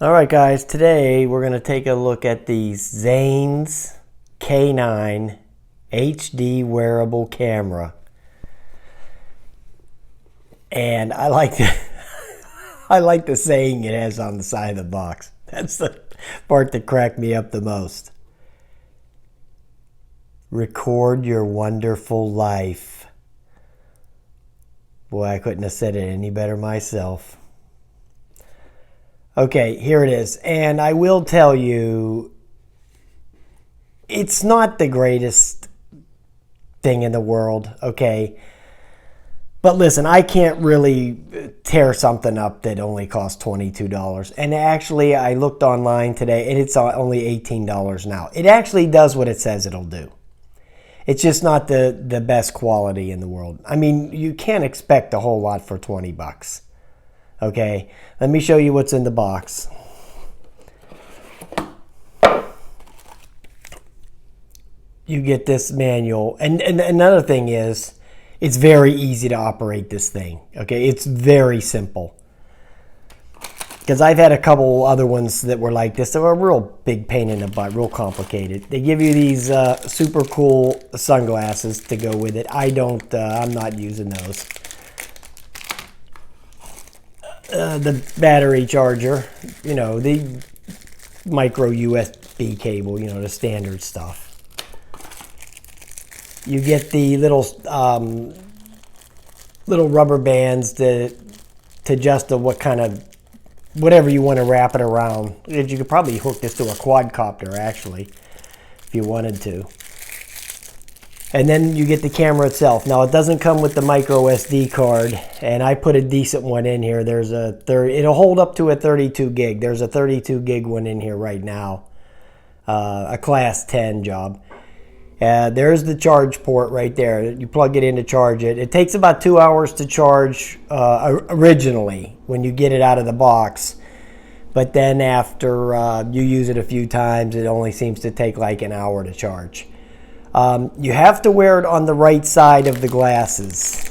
Alright guys, today we're going to take a look at the XANES K9 HD wearable camera. And I like the saying it has on the side of the box. That's the part that cracked me up the most. Record your wonderful life. Boy, I couldn't have said it any better myself. Okay, here it is. And I will tell you, it's not the greatest thing in the world, okay? But listen, I can't really tear something up that only costs $22. And actually, I looked online today, and it's only $18 now. It actually does what it says it'll do. It's just not the best quality in the world. I mean, you can't expect a whole lot for 20 bucks. Okay, let me show you what's in the box. You get this manual, and another thing is, it's very easy to operate this thing. Okay, it's very simple. Because I've had a couple other ones that were like this. They were a real big pain in the butt, real complicated. They give you these super cool sunglasses to go with it. I'm not using those. The battery charger, you know, the micro USB cable, you know, the standard stuff. You get the little rubber bands to adjust to what kind of, whatever you want to wrap it around. You could probably hook this to a quadcopter, actually, if you wanted to. And then you get the camera itself. Now, it doesn't come with the micro SD card, and I put a decent one in here. It'll hold up to a 32 gig. There's a 32 gig one in here right now, a class 10 job. There's the charge port right there. You plug it in to charge it. It takes about 2 hours to charge originally when you get it out of the box. But then after you use it a few times, it only seems to take like an hour to charge. You have to wear it on the right side of the glasses.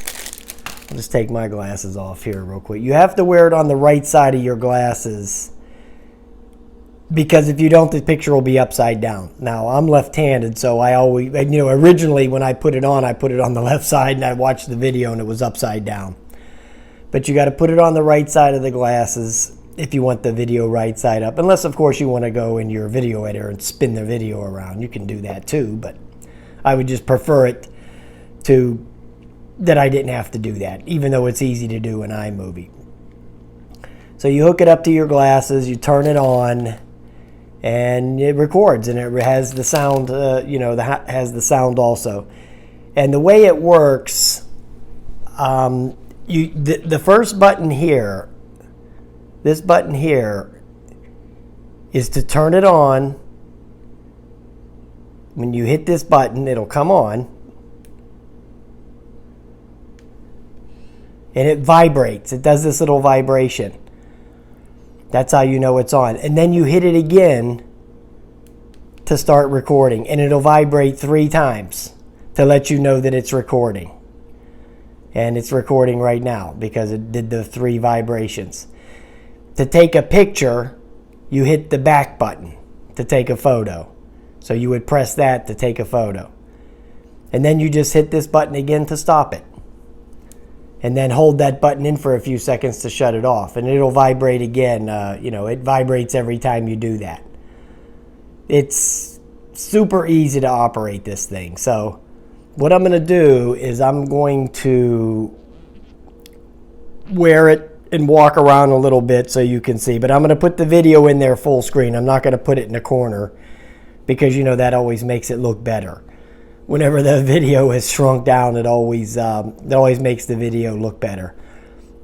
I'll just take my glasses off here real quick. You have to wear it on the right side of your glasses, because if you don't, the picture will be upside down. Now, I'm left-handed, so I always, originally when I put it on the left side, and I watched the video and it was upside down. But you got to put it on the right side of the glasses if you want the video right side up. Unless, of course, you want to go in your video editor and spin the video around. You can do that too, but I would just prefer it that I didn't have to do that, even though it's easy to do in iMovie. So you hook it up to your glasses, you turn it on, and it records, and it has the sound, has the sound also. And the way it works, the first button here, this button here, is to turn it on. When you hit this button, it'll come on. And it vibrates. It does this little vibration. That's how you know it's on. And then you hit it again to start recording. And it'll vibrate 3 times to let you know that it's recording. And it's recording right now because it did the 3 vibrations. To take a picture, you hit the back button to take a photo. So you would press that to take a photo. And then you just hit this button again to stop it. And then hold that button in for a few seconds to shut it off. And it'll vibrate again. It vibrates every time you do that. It's super easy to operate this thing. So what I'm going to do is I'm going to wear it and walk around a little bit so you can see. But I'm going to put the video in there full screen. I'm not going to put it in a corner, because that always makes it look better. Whenever the video is shrunk down, it always makes the video look better.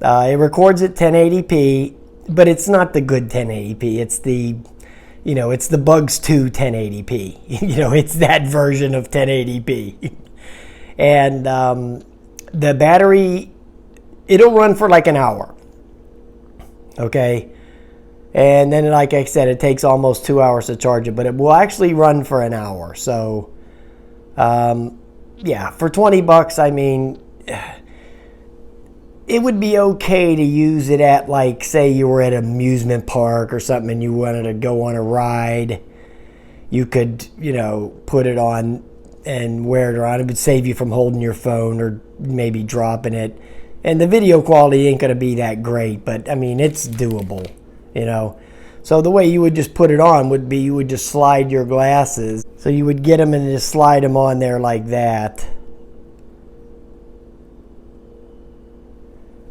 It records at 1080p, but it's not the good 1080p. It's the Bugs 2 1080p. It's that version of 1080p. And the battery, it'll run for like an hour. Okay. And then, like I said, it takes almost 2 hours to charge it, but it will actually run for an hour. So, yeah, for 20 bucks, I mean, it would be okay to use it at, like, say you were at an amusement park or something and you wanted to go on a ride. You could, you know, put it on and wear it around. It would save you from holding your phone or maybe dropping it. And the video quality ain't going to be that great, but I mean, it's doable, you know. So the way you would just put it on would be you would just slide your glasses. So you would get them and just slide them on there like that,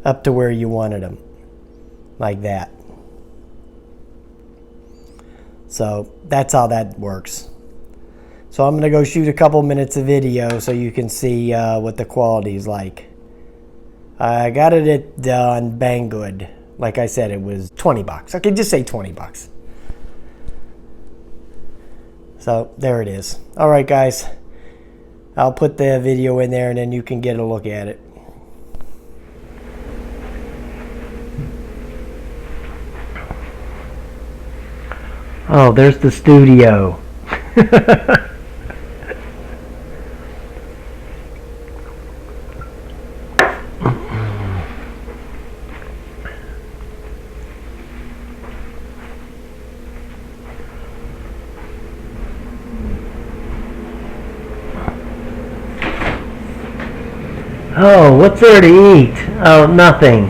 up to where you wanted them, like that. So that's how that works. So I'm going to go shoot a couple minutes of video so you can see what the quality is like. I got it on Banggood. Like I said, it was 20 bucks. Okay, just say 20 bucks. So there it is. All right, guys. I'll put the video in there and then you can get a look at it. Oh, there's the studio. Oh, what's there to eat? Oh, nothing.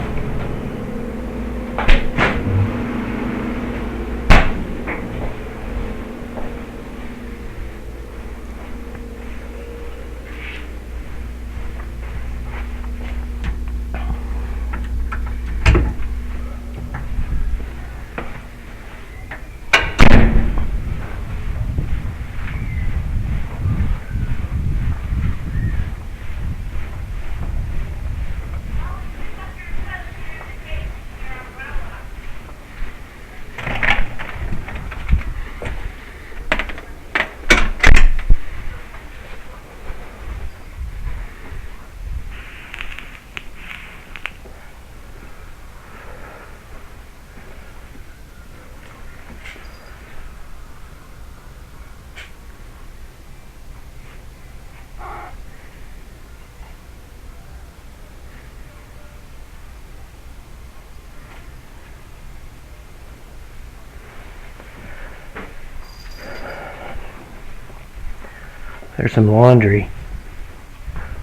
There's some laundry.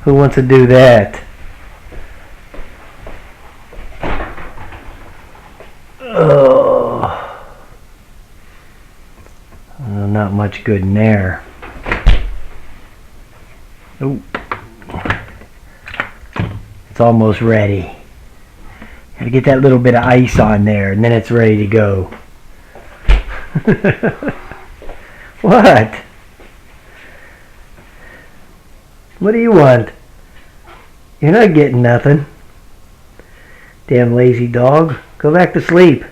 Who wants to do that? Oh, not much good in there. Oh, it's almost ready. Gotta get that little bit of ice on there and then it's ready to go. What? What do you want? You're not getting nothing. Damn lazy dog. Go back to sleep.